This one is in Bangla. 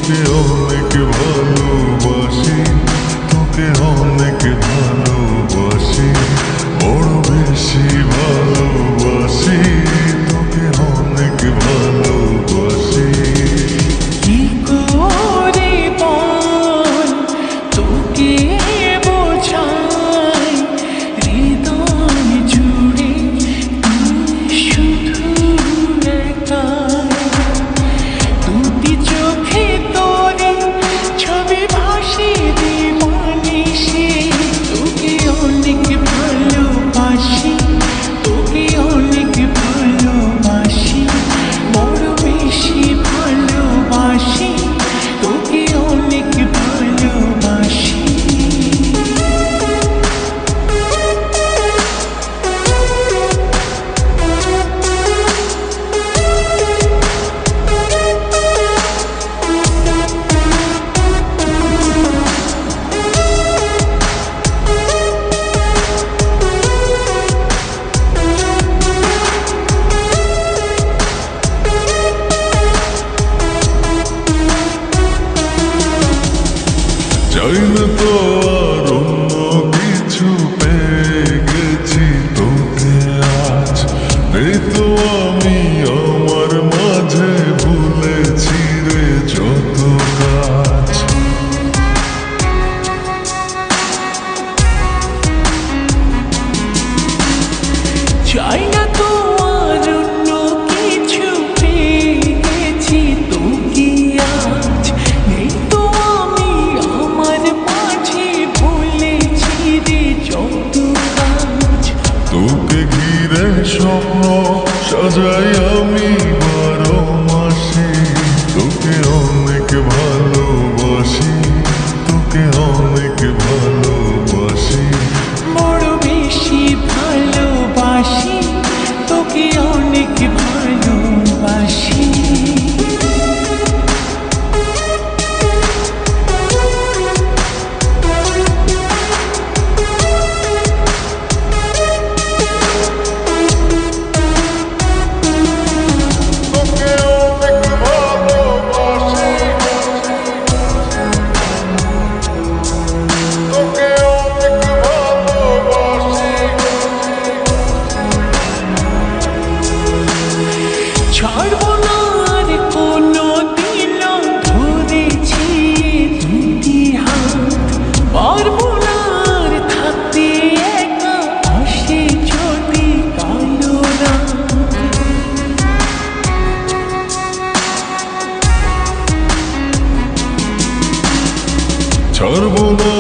তোকে অনেক ভালোবাসি, তোকে অনেক ভালোবাসি, বড় বেশি ভালোবাসি, তোকে অনেক ভালোবাসি। কি করে বল তোকে বোঝাই, হৃদয় জুড়ে তুই শুধু একাই। দুটি চোখে তোরে ছবি ভাসে দিবানিশি, তোকে অনেক ভালোবাসি, তোকে অনেক ভালোবাসি, বড় বেশি ভালোবাসি, তোকে অনেক ভালোবাসি। চাই না তো আর অন্য কিছু, পেয়ে গেছি তোকে আজ। নেই তো আমি আমার মাঝে, ভুলেছি রে যত কাজ। চাই না তো আর অন্য কিছু, পেয়ে গেছি তোকে আজ। নেই তো আমি আমার মাঝে, ভুলেছি রে যত কাজ। তোকে ঘিরে স্বপ্ন সাজাই আমি 12 মাসে, তোকে অনেক ভালোবাসি, তোকে অনেক ভালোবাসি, বড় বেশি ভালোবাসি, তোকে অনেক ভালোবাসি। তোকে অনেক ভালোবাসি, তোকে অনেক ভালোবাসি। ছাড়বো না আর কোনো দিন, ধরেছি দুটি হাত। পারবো না আর থাকতে একা, আসে যদি কালো রাত। ছাড়বো না